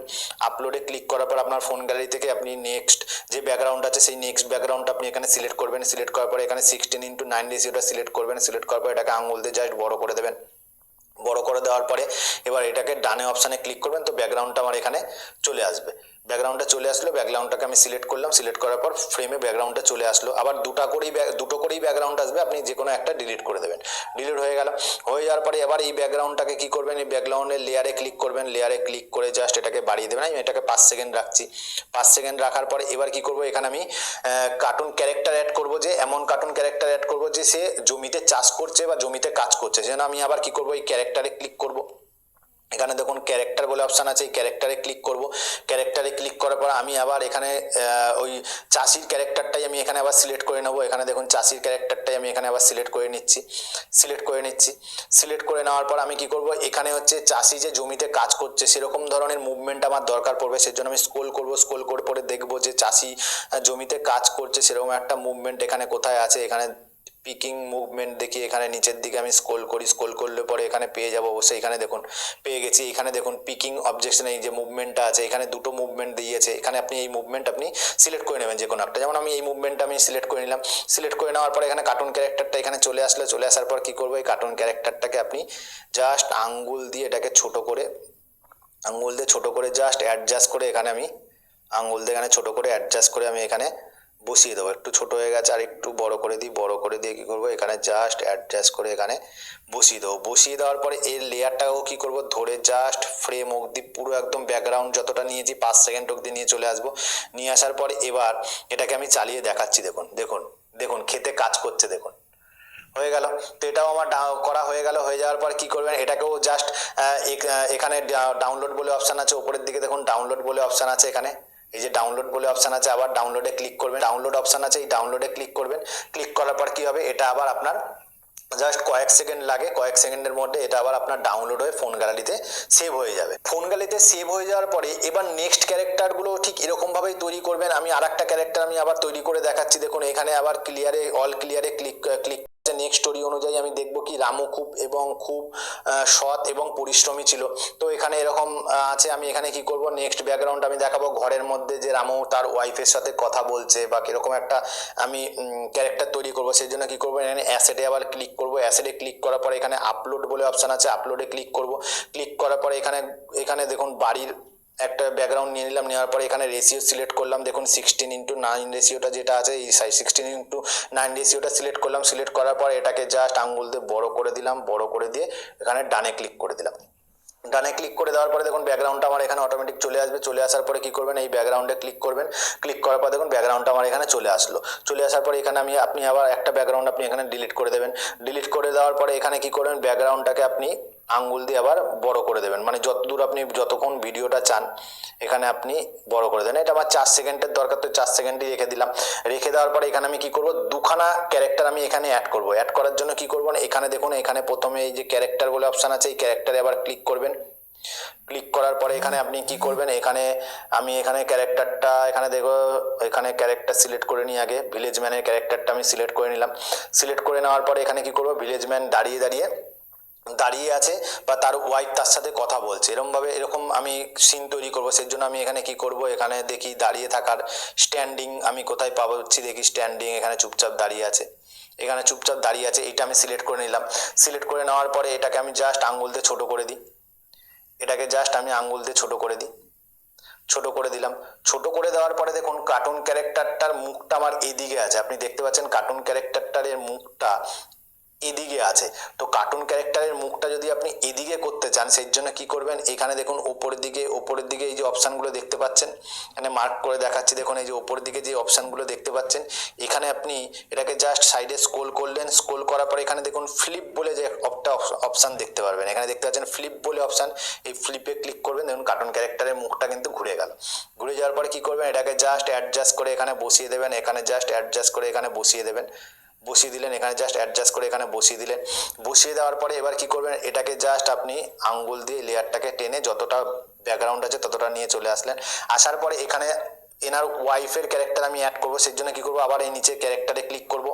আপলোডে ক্লিক করার পর আপনার ফোন গ্যালারি থেকে আপনি নেক্সট যে ব্যাকগ্রাউন্ড আছে সেই নেক্সট ব্যাকগ্রাউন্ডটা আপনি এখানে সিলেক্ট করবেন। সিলেক্ট করার পরে এখানে 16:9 রেশিওটা সিলেক্ট করবেন। সিলেক্ট করার পর এটাকে আঙুল দিয়ে জাস্ট বড় করে দেবেন। বড় করে দেওয়ার পরে এবার এটাকে ডানে অপশানে ক্লিক করবেন। তো ব্যাকগ্রাউন্ডটা আমার এখানে চলে আসবে। ব্যাকগ্রাউন্ডটা চলে আসলো, ব্যাকগ্রাউন্ডটাকে আমি সিলেক্ট করলাম। সিলেক্ট করার পর ফ্রেমে ব্যাকগ্রাউন্ডটা চলে আসলো। আবার দুটো করেই ব্যাকগ্রাউন্ড আসবে, আপনি যে কোনো একটা ডিলিট করে দেবেন। ডিলিট হয়ে গেল। হয়ে যাওয়ার পরে এবার এই ব্যাকগ্রাউন্ডটাকে কি করবেন, এই ব্যাকগ্রাউন্ডের লেয়ারে ক্লিক করবেন। লেয়ারে ক্লিক করে জাস্ট এটাকে বাড়িয়ে দেবেন। আমি এটাকে 5 সেকেন্ড রাখছি। 5 সেকেন্ড রাখার পরে এবার কি করব, এখানে আমি কার্টুন ক্যারেক্টার অ্যাড করব, যে এমন কার্টুন ক্যারেক্টার অ্যাড করব যে সে জমিতে চাষ করছে বা জমিতে কাজ করছে। সেজন্য আমি আবার কি করব, এই ক্যারেক্টারে ক্লিক করব। এখানে দেখুন ক্যারেক্টার বলে অপশান আছে, এই ক্যারেক্টারে ক্লিক করব। ক্যারেক্টারে ক্লিক করার পর আমি আবার এখানে ওই চাষির ক্যারেক্টারটাই আমি এখানে আবার সিলেক্ট করে নেব। এখানে দেখুন চাষির ক্যারেক্টারটাই আমি এখানে আবার সিলেক্ট করে নিচ্ছি। সিলেক্ট করে নেওয়ার পর আমি কি করব, এখানে হচ্ছে চাষি যে জমিতে কাজ করছে সেরকম ধরনের মুভমেন্ট আমার দরকার পড়বে। সেজন্য আমি স্ক্রল করব। স্ক্রল করে পরে দেখব যে চাষি জমিতে কাজ করছে সেরকম একটা মুভমেন্ট এখানে কোথায় আছে। এখানে পিকিং মুভমেন্ট দেখি, এখানে নিচের দিকে আমি স্ক্রল করি। স্ক্রল করলে পরে এখানে পেয়ে যাবো অবশ্যই। এখানে দেখুন পেয়ে গেছি। এখানে দেখুন পিকিং অবজেকশন, এই যে মুভমেন্টটা আছে এখানে দুটো মুভমেন্ট দিয়েছে। এখানে আপনি এই মুভমেন্ট আপনি সিলেক্ট করে নেবেন যে কোনো একটা। যেমন আমি এই মুভমেন্টটা আমি সিলেক্ট করে নিলাম। সিলেক্ট করে নেওয়ার পরে এখানে কার্টুন ক্যারেক্টারটা এখানে চলে আসলো। চলে আসার পর কি করবো, এই কার্টুন ক্যারেক্টারটাকে আপনি জাস্ট আঙ্গুল দিয়ে এটাকে ছোট করে জাস্ট অ্যাডজাস্ট করে এখানে আমি আঙ্গুল দিয়ে এখানে ছোট করে অ্যাডজাস্ট করে আমি এখানে বসিয়ে দেবো। একটু ছোট হয়ে গেছে, আর একটু বড় করে দিই। বড় করে দিয়ে কী করবো, এখানে জাস্ট অ্যাডজাস্ট করে এখানে বসিয়ে দেবো। বসিয়ে দেওয়ার পরে এর লেয়ারটাও কী করবো, ধরে জাস্ট ফ্রেম অবধি পুরো একদম ব্যাকগ্রাউন্ড যতটা নিয়েছি 5 সেকেন্ড অবধি নিয়ে চলে আসবো। নিয়ে আসার পরে এবার এটাকে আমি চালিয়ে দেখাচ্ছি। দেখুন খেতে কাজ করছে, দেখুন হয়ে গেল। তো এটাও আমার করা হয়ে গেল। হয়ে যাওয়ার পর কি করবেন, এটাকেও জাস্ট এখানে ডাউনলোড বলে অপশান আছে, উপরের দিকে দেখুন ডাউনলোড বলে অপশান আছে। এখানে এই যে ডাউনলোড বলে অপশান আছে, আবার ডাউনলোডে ক্লিক করবেন। ডাউনলোড অপশান আছে, এই ডাউনলোডে ক্লিক করবেন। ক্লিক করার পর কি হবে, এটা আবার আপনার জাস্ট কয়েক সেকেন্ড লাগে। কয়েক সেকেন্ডের মধ্যে এটা আবার আপনার ডাউনলোড হয়ে ফোন গ্যালারিতে সেভ হয়ে যাবে। ফোন গ্যালারিতে সেভ হয়ে যাওয়ার পরে এবার নেক্সট ক্যারেক্টারগুলো ঠিক এরকমভাবেই তৈরি করবেন। আমি আর একটা ক্যারেক্টার আমি আবার তৈরি করে দেখাচ্ছি। দেখুন এখানে আবার অল ক্লিয়ারে ক্লিক নেক্সট স্টোরি অনুযায়ী আমি দেখব কি রামু খুব সৎ এবং পরিশ্রমী ছিল। তো এখানে এরকম আছে। আমি এখানে কি করব, নেক্সট ব্যাকগ্রাউন্ড আমি দেখাবো ঘরের মধ্যে যে রামু তার ওয়াইফের সাথে কথা বলছে বা কিরকম একটা আমি ক্যারেক্টার তৈরি করব। সেই জন্য কি করবো, এখানে অ্যাসেটে আবার ক্লিক করব। অ্যাসেটে ক্লিক করার পরে এখানে আপলোড বলে অপশান আছে, আপলোডে ক্লিক করব। ক্লিক করার পরে এখানে দেখুন বাড়ির একটা ব্যাকগ্রাউন্ড নিয়ে নিলাম। নেওয়ার পরে এখানে রেশিও সিলেক্ট করলাম। দেখুন 16:9 রেশিওটা যেটা আছে, এই 16:9 রেশিওটা সিলেক্ট করলাম। সিলেক্ট করার পর এটাকে জাস্ট আঙ্গুল দিয়ে বড় করে দিলাম। বড় করে দিয়ে এখানে ডানে ক্লিক করে দিলাম। ডানে ক্লিক করে দেওয়ার পরে দেখুন ব্যাকগ্রাউন্ডটা আমার এখানে অটোমেটিক চলে আসবে। চলে আসার পরে কি করবেন, এই ব্যাকগ্রাউন্ডে ক্লিক করবেন। ক্লিক করার পর দেখুন ব্যাকগ্রাউন্ডটা আমার এখানে চলে আসলো। চলে আসার পরে এখানে আপনি আবার একটা ব্যাকগ্রাউন্ড আপনি এখানে ডিলিট করে দেবেন। ডিলিট করে দেওয়ার পরে এখানে কি করবেন, ব্যাকগ্রাউন্ডটাকে আপনি আঙ্গুল দিয়ে আবার বড় করে দেবেন, মানে যতদূর আপনি যতক্ষণ ভিডিওটা চান এখানে আপনি বড় করে দেন। এটা আমার 4 সেকেন্ডের দরকার, তো 4 সেকেন্ডই রেখে দিলাম। রেখে দেওয়ার পরে এখানে আমি কি করব, দুখানা ক্যারেক্টার আমি এখানে অ্যাড করব। অ্যাড করার জন্য কি করব, এখানে দেখুন এখানে প্রথমে এই যে ক্যারেক্টার বলে অপশান আছে, এই ক্যারেক্টারে আবার ক্লিক করবেন। ক্লিক করার পরে এখানে আপনি কি করবেন, এখানে আমি এখানে ক্যারেক্টারটা এখানে দেখো, এখানে ক্যারেক্টার সিলেক্ট করে নিই। আগে ভিলেজ ম্যানের ক্যারেক্টারটা আমি সিলেক্ট করে নিলাম। সিলেক্ট করে নেওয়ার পরে এখানে কি করব, ভিলেজ ম্যান দাঁড়িয়ে আছে বা তার ওয়াইফ তার সাথে কথা বলছে, এরকম আমি সিন তৈরি করব। সেই জন্য আমি এখানে কি করব, এখানে দেখি দাঁড়িয়ে থাকার স্ট্যান্ডিং আমি কোথায় পাচ্ছি, দেখি স্ট্যান্ডিং এখানে চুপচাপ দাঁড়িয়ে আছে, এখানে চুপচাপ দাঁড়িয়ে আছে, এটা আমি সিলেক্ট করে নিলাম। সিলেক্ট করে নেওয়ার পরে এটাকে আমি জাস্ট আঙ্গুল দিয়ে ছোট করে দিই। এটাকে জাস্ট আমি আঙ্গুল দিয়ে ছোট করে দিই, ছোট করে দিলাম। ছোট করে দেওয়ার পরে দেখুন কার্টুন ক্যারেক্টারটার মুখটা আমার এদিকে আছে, আপনি দেখতে পাচ্ছেন কার্টুন ক্যারেক্টারটার মুখটা এদিকে আছে। তো কার্টুন ক্যারেক্টারের মুখটা যদি আপনি এদিকে করতে চান, সেই জন্য কি করবেন, এখানে দেখুন ওপরের দিকে এই যে অপশানগুলো দেখতে পাচ্ছেন, এখানে মার্ক করে দেখাচ্ছি, দেখুন এই যে ওপরের দিকে যে অপশানগুলো দেখতে পাচ্ছেন, এখানে আপনি এটাকে জাস্ট সাইডে স্ক্রল করলেন। স্ক্রল করার পরে এখানে দেখুন ফ্লিপ বলে যে একটা অপশান দেখতে পারবেন, এখানে দেখতে পাচ্ছেন ফ্লিপ বলে অপশান, এই ফ্লিপে ক্লিক করবেন। দেখুন কার্টুন ক্যারেক্টারের মুখটা কিন্তু ঘুরে গেল। ঘুরে যাওয়ার পরে কি করবেন, এটাকে জাস্ট অ্যাডজাস্ট করে এখানে বসিয়ে দেবেন, এখানে জাস্ট অ্যাডজাস্ট করে এখানে বসিয়ে দেবেন, বসিয়ে দিলেন, এখানে জাস্ট অ্যাডজাস্ট করে এখানে বসিয়ে দিলেন। বসিয়ে দেওয়ার পরে এবার কি করবেন, এটাকে জাস্ট আপনি আঙ্গুল দিয়ে লেয়ারটাকে টেনে যতটা ব্যাকগ্রাউন্ড আছে ততটা নিয়ে চলে আসলেন। আসার পরে এখানে এনার ওয়াইফের ক্যারেক্টার আমি অ্যাড করবো, সেই জন্য কি করবো, আবার এই নিচে ক্যারেক্টারে ক্লিক করব।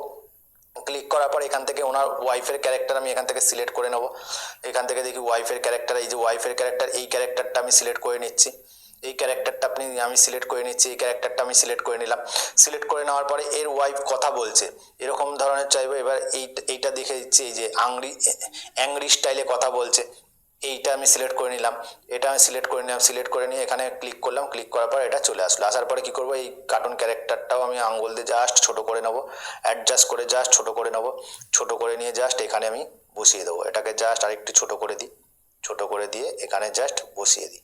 ক্লিক করার পর এখান থেকে ওনার ওয়াইফের ক্যারেক্টার আমি এখান থেকে সিলেক্ট করে নেব। এখান থেকে দেখি ওয়াইফের ক্যারেক্টার, এই যে ওয়াইফের ক্যারেক্টার, এই ক্যারেক্টারটা আমি সিলেক্ট করে নিচ্ছি। এই ক্যারেক্টারটা আমি সিলেক্ট করে নিচ্ছি, এই ক্যারেক্টারটা আমি সিলেক্ট করে নিলাম। সিলেক্ট করে নেওয়ার পরে এর ওয়াইফ কথা বলছে এরকম ধরনের চাইবো। এবার এইটা দেখে দিচ্ছি, এই যে অ্যাংরি স্টাইলে কথা বলছে, এইটা আমি সিলেক্ট করে নিলাম। এটা আমি সিলেক্ট করে নিলাম। সিলেক্ট করে নিয়ে এখানে ক্লিক করলাম। ক্লিক করার পর এটা চলে আসলো। আসার পরে কি করবো, এই কার্টুন ক্যারেক্টারটাও আমি আঙ্গুল দিয়ে জাস্ট ছোট করে নেবো, অ্যাডজাস্ট করে জাস্ট ছোট করে নেবো। ছোট করে নিয়ে জাস্ট এখানে আমি বসিয়ে দেবো। এটাকে জাস্ট আরেকটু ছোট করে দিই, ছোট করে দিয়ে এখানে জাস্ট বসিয়ে দিই,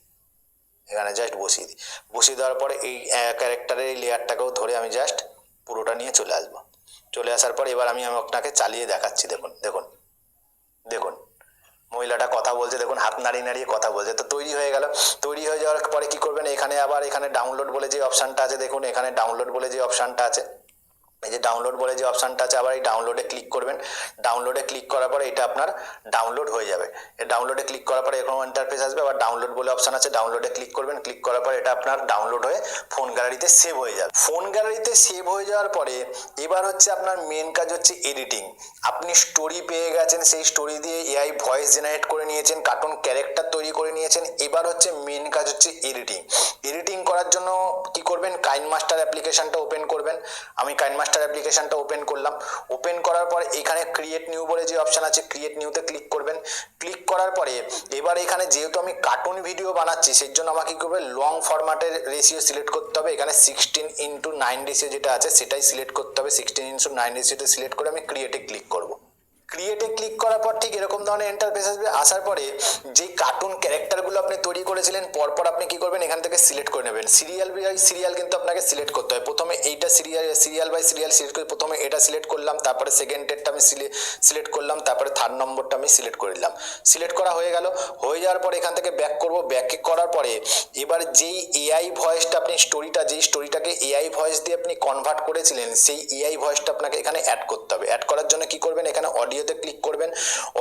এখানে জাস্ট বসিয়ে দিই। বসিয়ে দেওয়ার পরে এই ক্যারেক্টারের এই লেয়ারটাকেও ধরে আমি জাস্ট পুরোটা নিয়ে চলে আসবো। চলে আসার পর এবার আমি আপনাকে চালিয়ে দেখাচ্ছি। দেখুন দেখুন দেখুন মহিলাটা কথা বলছে, দেখুন হাত নাড়িয়ে নাড়িয়ে কথা বলছে। তো তৈরি হয়ে গেল। তৈরি হয়ে যাওয়ার পরে কি করবেন, এখানে আবার এখানে ডাউনলোড বলে যে অপশানটা আছে, দেখুন এখানে ডাউনলোড বলে যে অপশানটা আছে, এই যে ডাউনলোড বলে যে অপশানটা আছে, আবার এই ডাউনলোডে ক্লিক করবেন। ডাউনলোডে ক্লিক করার পরে এটা আপনার ডাউনলোড হয়ে যাবে। এই ডাউনলোডে ক্লিক করার পরে এরকম ইন্টারফেস আসবে। আবার ডাউনলোড বলে অপশান আছে, ডাউনলোডে ক্লিক করবেন। ক্লিক করার পরে এটা আপনার ডাউনলোড হয়ে ফোন গ্যালারিতে সেভ হয়ে যাবে। ফোন গ্যালারিতে সেভ হয়ে যাওয়ার পরে এবার হচ্ছে আপনার মেন কাজ হচ্ছে এডিটিং। আপনি স্টোরি পেয়ে গেছেন, সেই স্টোরি দিয়ে এআই ভয়েস জেনারেট করে নিয়েছেন, কার্টুন ক্যারেক্টার তৈরি করে নিয়েছেন। এবার হচ্ছে মেন কাজ হচ্ছে এডিটিং। এডিটিং করার জন্য কি করবেন, কাইনমাস্টার অ্যাপ্লিকেশনটা ওপেন করবেন। আমি কাইনমাস্টার অ্যাপ্লিকেশনটা ওপেন করলাম। ওপেন করার পর এখানে ক্রিয়েট নিউ বলে যে অপশান আছে, ক্রিয়েট নিউতে ক্লিক করবেন। ক্লিক করার পরে এবার এখানে যেহেতু আমি কার্টুন ভিডিও বানাচ্ছি, সেই জন্য আমাকে কি করবে, লং ফরম্যাটের রেশিও সিলেক্ট করতে হবে। এখানে 16:9 রেশিও যেটা আছে সেটাই সিলেক্ট করতে হবে। 16:9 রেশিওতে সিলেক্ট করে আমি ক্রিয়েটে ক্লিক করব। ক্রিয়েটে ক্লিক করার পর ঠিক এরকম ধরনের ইন্টারফেস আসবে। আসার পরে যে কার্টুন ক্যারেক্টারগুলো আপনি তৈরি করেছিলেন, পরপর আপনি কি করবেন, এখান থেকে সিলেক্ট করে নেবেন। সিরিয়াল বাই সিরিয়াল কিন্তু আপনাকে সিলেক্ট করতে হয়। প্রথমে এইটা সিরিয়াল বাই সিরিয়াল সিলেক্ট করে প্রথমে এটা সিলেক্ট করলাম, তারপরে সেকেন্ডেরটা আমি সিলেক্ট করলাম, তারপরে থার্ড নম্বরটা আমি সিলেক্ট করে দিলাম। সিলেক্ট করা হয়ে গেল। হয়ে যাওয়ার পরে এখান থেকে ব্যাক করব। ব্যাক করার পরে এবার যেই এআই ভয়েসটা আপনি যেই স্টোরিটাকে এআই ভয়েস দিয়ে আপনি কনভার্ট করেছিলেন, সেই এআই ভয়েসটা আপনাকে এখানে অ্যাড করতে হবে। অ্যাড করার জন্য কি করবেন, এখানে অডিওতে ক্লিক করবেন।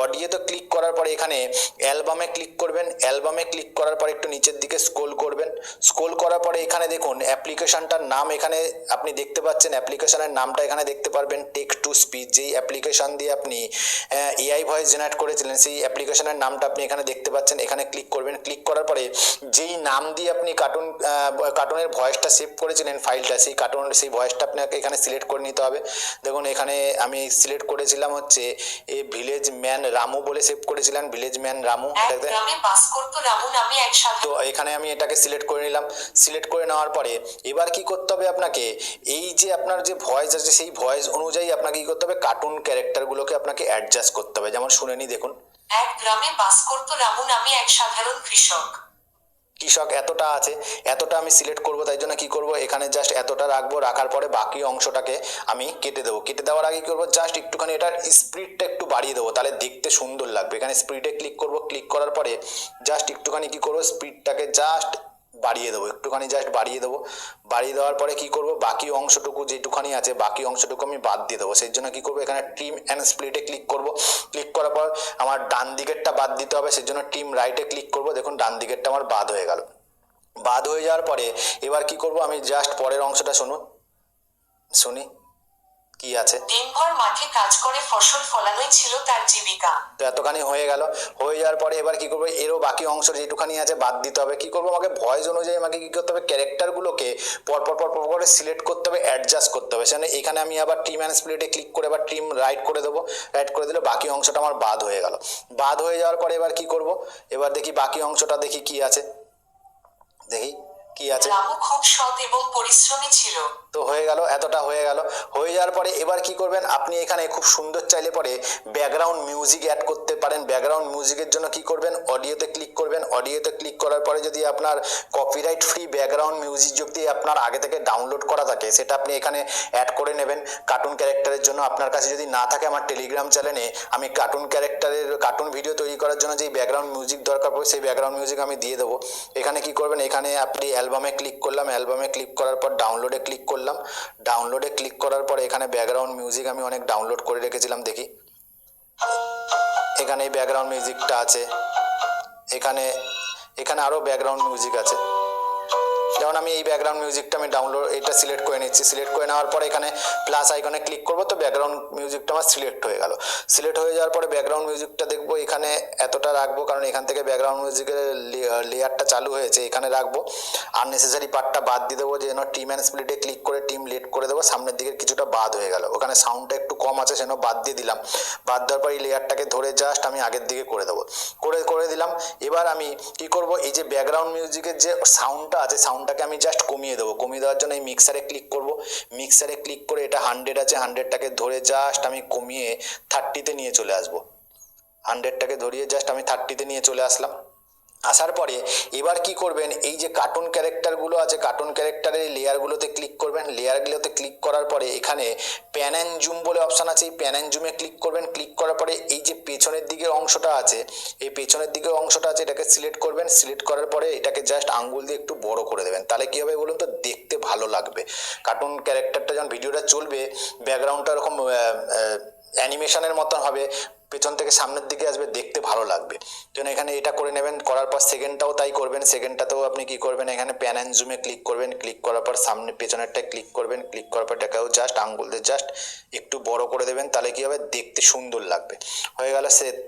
অডিওতে ক্লিক করার পরে এখানে অ্যালবামে ক্লিক করবেন। অ্যালবামে ক্লিক করার পরে একটু নিচের দিকে স্ক্রল করবেন। স্ক্রল করার পরে এখানে দেখুন অ্যাপ্লিকেশনটার নাম এখানে আপনি দেখতে পাচ্ছেন। অ্যাপ্লিকেশনের নামটা এখানে দেখতে পারবেন, টেক্সট টু স্পিচ। যেই অ্যাপ্লিকেশন দিয়ে আপনি এআই ভয়েস জেনারেট করেছিলেন, সেই অ্যাপ্লিকেশনের নামটা আপনি এখানে দেখতে পাচ্ছেন। এখানে ক্লিক করবেন। ক্লিক করার পরে যেই নাম দিয়ে আপনি কার্টুনের ভয়েসটা সেভ করেছিলেন ফাইলটা, সেই ভয়েসটা আপনাকে এখানে সিলেক্ট করে নিতে হবে। দেখুন এখানে আমি সিলেক্ট করেছিলাম হচ্ছে এ ভিলেজ ম্যান রামু বলে সেভ করেছিলেন, ভিলেজ ম্যান রামু, এক গ্রামে বাস করত রামু নামে এক তো সাধারণ এখানে আমি এটাকে সিলেক্ট করে নিলাম। সিলেক্ট করে নেওয়ার পরে এবার কি করতে হবে আপনাকে, এই যে আপনার যে ভয়েস আছে সেই ভয়েস অনুযায়ী আপনাকে কি করতে হবে, কার্টুন ক্যারেক্টারগুলোকে আপনাকে অ্যাডজাস্ট করতে হবে। যেমন শুনে নি দেখুন, এক গ্রামে বাস করত রামু নামে এক সাধারণ কৃষক। কৃষক এতটা আছে, এতটা আমি সিলেক্ট করব, তাই জন্য কি করব, এখানে জাস্ট এতটা রাখবো, রাখার পরে বাকি অংশটাকে আমি কেটে দেবো। কেটে দেওয়ার আগে কি করবো, জাস্ট একটুখানি এটার স্পিডটা একটু বাড়িয়ে দেবো, তাহলে দেখতে সুন্দর লাগবে। এখানে স্পিডে ক্লিক করব, ক্লিক করার পরে জাস্ট একটুখানি কি করবো, স্পিডটাকে জাস্ট বাড়িয়ে দেবো, একটুখানি জাস্ট বাড়িয়ে দেবো। বাড়িয়ে দেওয়ার পরে কি করব, বাকি অংশটুকু যেটুখানি আছে বাকি অংশটুকু আমি বাদ দিয়ে দেবো। সেই জন্য কি করবো, এখানে ট্রিম অ্যান্ড স্প্লিটে ক্লিক করব। ক্লিক করার পর আমার ডান দিকেরটা বাদ দিতে হবে, সেই জন্য ট্রিম রাইটে ক্লিক করব। দেখুন ডান দিকেরটা আমার বাদ হয়ে গেল। বাদ হয়ে যাওয়ার পরে এবার কি করব, আমি জাস্ট পরের অংশটা শুনি কি আছে। দিনভর মাঠে কাজ করে ফসল ফলানোই ছিল তার জীবিকা। তো এতখানি হয়ে গেল। হয়ে যাওয়ার পরে এবার কি করবো, এরও বাকি অংশ যেটুখানি আছে বাদ দিতে হবে। কি করবো, আমাকে ভয়েস অনুযায়ী আমাকে কি করতে হবে, ক্যারেক্টারগুলোকে পরপর করে সিলেক্ট করতে হবে, অ্যাডজাস্ট করতে হবে। সেখানে এখানে আমি আবার ট্রিম অ্যান্ড স্প্লিটে ক্লিক করে এবার ট্রিম রাইট করে দেবো। রাইট করে দিলে বাকি অংশটা আমার বাদ হয়ে গেল। বাদ হয়ে যাওয়ার পরে এবার কি করব, এবার দেখি বাকি অংশটা দেখি কি আছে, দেখি কি আছে। রামু খুব সৎ এবং পরিশ্রমী ছিল। তো হয়ে গেল, এতটা হয়ে গেল। হয়ে যাওয়ার পরে এবার কি করবেন, আপনি এখানে খুব সুন্দর চাইলে পরে ব্যাকগ্রাউন্ড মিউজিক অ্যাড করতে পারেন। ব্যাকগ্রাউন্ড মিউজিকের জন্য কি করবেন, অডিওতে ক্লিক করবেন। অডিওতে ক্লিক করার পরে যদি আপনার কপিরাইট ফ্রি ব্যাকগ্রাউন্ড মিউজিক যদি আপনার আগে থেকে ডাউনলোড করা থাকে সেটা আপনি এখানে অ্যাড করে নেবেন। কার্টুন ক্যারেক্টারের জন্য আপনার কাছে যদি না থাকে, আমার টেলিগ্রাম চ্যানেলে আমি কার্টুন ভিডিও তৈরি করার জন্য যেই ব্যাকগ্রাউন্ড মিউজিক দরকার পড়ে সেই ব্যাকগ্রাউন্ড মিউজিক আমি দিয়ে দেবো। এখানে কি করবেন, এখানে আপনি অ্যালবামে ক্লিক করলাম, অ্যালবামে ক্লিক করার পর ডাউনলোডে ক্লিক করলাম। ডাউনলোডে ক্লিক করার পরে এখানে ব্যাকগ্রাউন্ড মিউজিক আমি অনেক ডাউনলোড করে রেখেছিলাম, দেখি এখানে এই ব্যাকগ্রাউন্ড মিউজিকটা আছে। এখানে আরও ব্যাকগ্রাউন্ড মিউজিক আছে। যেমন আমি এই ব্যাকগ্রাউন্ড মিউজিকটা আমি এটা সিলেক্ট করে নিচ্ছি। সিলেক্ট করে নেওয়ার পরে এখানে প্লাস আইকনে ক্লিক করবো, তো ব্যাকগ্রাউন্ড মিউজিকটা আমার সিলেক্ট হয়ে গেল। সিলেক্ট হয়ে যাওয়ার পরে ব্যাকগ্রাউন্ড মিউজিকটা দেখবো, এখানে এতটা রাখবো, কারণ এখান থেকে ব্যাকগ্রাউন্ড মিউজিকের লেয়ারটা চালু হয়েছে, এখানে রাখবো। আননেসেসারি পার্টটা বাদ দিয়ে দেবো, যেন ট্রিম অ্যান্ড স্প্লিটে ক্লিক করে ট্রিম লেট করে দেবো। সামনের দিকে কিছুটা বাদ হয়ে গেল, ওখানে সাউন্ডটা একটু কম আছে সেজন্য বাদ দিয়ে দিলাম। বাদ দেওয়ার পর এই লেয়ারটাকে ধরে জাস্ট আমি আগের দিকে করে দেবো, করে দিলাম। এবার আমি কি করব, এই যে ব্যাকগ্রাউন্ড মিউজিকের যে সাউন্ডটা আছে সাউন্ডটাকে আমি জাস্ট কমিয়ে দেবো। কমিয়ে দেওয়ার জন্য এই মিক্সারে ক্লিক করব। মিক্সারে ক্লিক করে এটা 100 আছে, 100টাকে ধরে জাস্ট আমি কমিয়ে 30তে নিয়ে চলে আসবো। 100টাকে ধরিয়ে জাস্ট আমি 30তে নিয়ে চলে আসলাম। আসার পরে এবার কি করবেন, এই যে কার্টুন ক্যারেক্টারগুলো আছে কার্টুন ক্যারেক্টারের লেয়ারগুলোতে ক্লিক করবেন। লেয়ারগুলোতে ক্লিক করার পরে এখানে প্যান অ্যান্ড জুম বলে অপশান আছে, এই প্যান অ্যান্ড জুমে ক্লিক করবেন। ক্লিক করার পরে এই যে পেছনের দিকের অংশটা আছে, এই পেছনের দিকের অংশটা আছে এটাকে সিলেক্ট করবেন। সিলেক্ট করার পরে এটাকে জাস্ট আঙ্গুল দিয়ে একটু বড় করে দেবেন, তাহলে কী হবে বলুন তো, দেখতে ভালো লাগবে। কার্টুন ক্যারেক্টারটা যখন ভিডিওটা চলবে ব্যাকগ্রাউন্ডটা এরকম অ্যানিমেশনের মতন হবে, পেছন থেকে সামনের দিকে আসবে, দেখতে ভালো লাগবে। যেন এখানে এটা করে নেবেন। করার পর সেকেন্ডটাও তাই করবেন। সেকেন্ডটাতেও আপনি কি করবেন, এখানে প্যান অ্যান্ড জুমে ক্লিক করবেন। ক্লিক করার পর সামনে পেছনেরটায় ক্লিক করবেন। ক্লিক করার পর এটাকেও জাস্ট আঙ্গুল দিয়ে জাস্ট একটু বড় করে দেবেন, তাহলে কি হবে, দেখতে সুন্দর লাগবে। হয়ে গেল।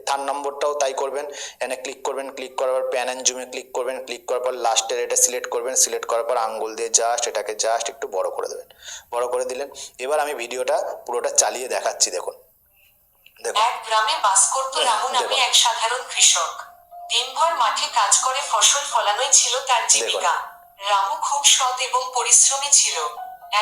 থার্ড নম্বরটাও তাই করবেন। এখানে ক্লিক করবেন। ক্লিক করার পর প্যান অ্যান্ড জুমে ক্লিক করবেন। ক্লিক করার পর লাস্টের এটা সিলেক্ট করবেন। সিলেক্ট করার পর আঙ্গুল দিয়ে জাস্ট এটাকে জাস্ট একটু বড় করে দেবেন। বড় করে দিলেন। এবার আমি ভিডিওটা পুরোটা চালিয়ে দেখাচ্ছি, দেখুন। এক গ্রামে বাস করত রামু নামে এক সাধারণ কৃষক। দিনভর মাঠে কাজ করে ফসল ফলানোই ছিল তার জীবিকা। রামু খুব সৎ এবং পরিশ্রমী ছিল।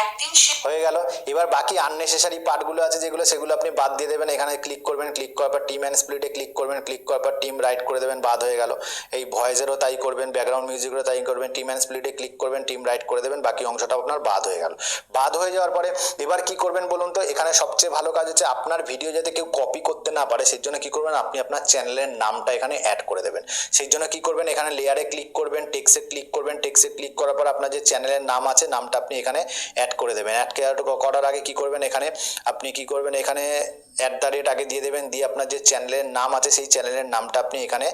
একদিন সে হয়ে গেল। এবার বাকি আননেসেসারি পার্টগুলো আছে যেগুলো, সেগুলো আপনি বাদ দিয়ে দেবেন। এখানে ক্লিক করবেন। ক্লিক করার পর টিম অ্যান্ড স্প্লিটে ক্লিক করবেন। ক্লিক করার পর টিম রাইট করে দেবেন, বাদ হয়ে গেল। এই ভয়েসেরও তাই করবেন, ব্যাকগ্রাউন্ড মিউজিকেরও তাই করবেন। টিম অ্যান্ড স্প্লিটে ক্লিক করবেন, টিম রাইট করে দেবেন, বাকি অংশটা আপনার বাদ হয়ে গেল। বাদ হয়ে যাওয়ার পরে এবার কি করবেন বলুন তো, এখানে সবচেয়ে ভালো কাজ হচ্ছে আপনার ভিডিও যাতে কেউ কপি করতে না পারে, সেই জন্য কি করবেন, আপনি আপনার চ্যানেলের নামটা এখানে অ্যাড করে দেবেন। সেই জন্য কি করবেন, এখানে লেয়ারে ক্লিক করবেন, টেক্সটে ক্লিক করবেন। টেক্সটে ক্লিক করার পর আপনার যে চ্যানেলের নাম আছে নামটা আপনি এখানে অ্যাড করে দেবেন। করার আগে কি করবেন, এখানে আপনি কি করবেন, এখানে @ আগে দিয়ে দেবেন। দিয়ে আপনার যে চ্যানেলের নাম আছে সেই চ্যানেলের নামটা আপনি এখানে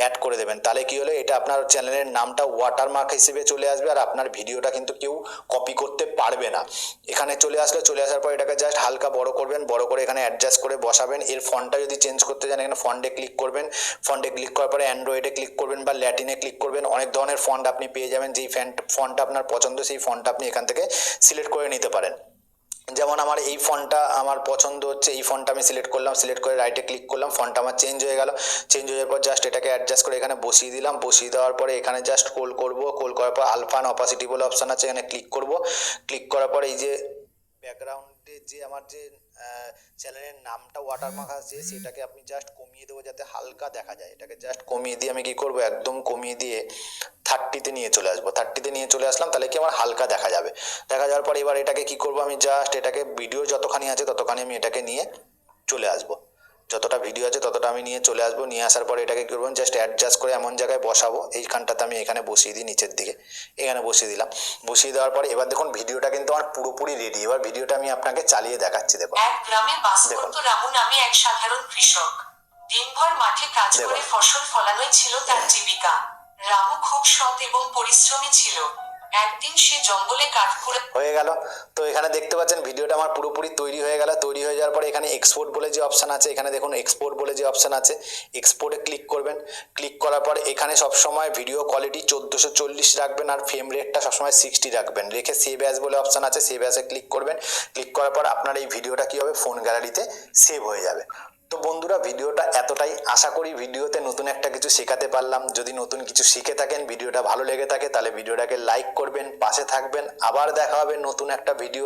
অ্যাড করে দেবেন। তাহলে কি হলো, এটা আপনার চ্যানেলের নামটা ওয়াটারমার্ক হিসেবে চলে আসবে, আর আপনার ভিডিওটা কিন্তু কেউ কপি করতে পারবে না। এখানে চলে আসলো। চলে আসার পর এটাকে জাস্ট হালকা বড় করবেন। বড় করে এখানে অ্যাডজাস্ট করে বসাবেন। এর ফন্টটা যদি চেঞ্জ করতে চান এখানে ফন্টে ক্লিক করবেন। ফন্টে ক্লিক করার পরে অ্যান্ড্রয়েডে ক্লিক করবেন বা ল্যাটিনে ক্লিক করবেন। অনেক ধরনের ফন্ট আপনি পেয়ে যাবেন। যেই ফন্টটা আপনার পছন্দ সেই ফন্টটা আপনি এখান থেকে সিলেক্ট করে নিতে পারেন। যেমন আমার এই ফন্টটা আমার পছন্দ হচ্ছে, এই ফন্টটা আমি সিলেক্ট করলাম, সিলেক্ট করে রাইটে ক্লিক করলাম, ফন্টটা আমার চেঞ্জ হয়ে গেল। চেঞ্জ হয়ে যাওয়ার পর জাস্ট এটাকে অ্যাডজাস্ট করে এখানে বসিয়ে দিলাম। বসিয়ে দেওয়ার পরে এখানে জাস্ট স্ক্রোল করব, স্ক্রোল করার পর আলফা অ্যান্ড অপাসিটি বলে অপশান আছে, এখানে ক্লিক করব। ক্লিক করার পর এই যে ব্যাকগ্রাউন্ডে যে আমার যে চ্যানেলের নামটা ওয়াটারমার্ক আছে সেটাকে আপনি জাস্ট কমিয়ে দেবো যাতে হালকা দেখা যায়। এটাকে জাস্ট কমিয়ে দিয়ে আমি কি করব, একদম কমিয়ে দিয়ে 30-তে নিয়ে চলে আসবো। 30-তে নিয়ে চলে আসলাম, তাহলে কি আমার হালকা দেখা যাবে। দেখা যাওয়ার পর এবার এটাকে কি করব, আমি জাস্ট এটাকে ভিডিও যতখানি আছে ততখানি আমি এটাকে নিয়ে চলে আসবো। যতটা ভিডিও আছে ততটা আমি নিয়ে চলে আসবো। নিয়ে আসার পরে এটাকে কী করবো, জাস্ট অ্যাডজাস্ট করে এমন জায়গায় বসাবো, এইখানটাতে আমি এখানে বসিয়ে দিই, নিচের দিকে এখানে বসিয়ে দিলাম। বসিয়ে দেওয়ার পরে এবার দেখুন ভিডিওটা কিন্তু আমার পুরোপুরি রেডি। এবার ভিডিওটা আমি আপনাকে চালিয়ে দেখাচ্ছি। দেখুন এক গ্রামে বাস করত রামু নামে এক সাধারণ কৃষক। দিনভর মাঠে কাজ করে ফসল ফলানোই ছিল তার জীবিকা। রামু খুব সৎ এবং পরিশ্রমী ছিল। একদিন সে জঙ্গলে কাঠ কুড়ে হয়ে গেল। তো এখানে দেখতে পাচ্ছেন ভিডিওটা আমার পুরোপুরি তৈরি হয়ে গেল। তৈরি হয়ে যাওয়ার পরে এখানে এক্সপোর্ট বলে যে অপশান আছে, এখানে দেখুন এক্সপোর্ট বলে যে অপশান আছে, এক্সপোর্টে ক্লিক করবেন। ক্লিক করার পর এখানে সবসময় ভিডিও কোয়ালিটি 1440 রাখবেন আর ফ্রেম রেটটা সবসময় 60 রাখবেন। রেখে সেভ অ্যাজ বলে অপশান আছে, সেভ অ্যাজে ক্লিক করবেন। ক্লিক করার পর আপনার এই ভিডিওটা কী হবে, ফোন গ্যালারিতে সেভ হয়ে যাবে। তো বন্ধুরা ভিডিওটা এতটাই। আশা করি ভিডিওতে নতুন একটা কিছু শেখাতে পারলাম। যদি নতুন কিছু শিখে থাকেন, ভিডিওটা ভালো লেগে থাকে, তাহলে ভিডিওটাকে লাইক করবেন, পাশে থাকবেন। আবার দেখা হবে নতুন একটা ভিডিও।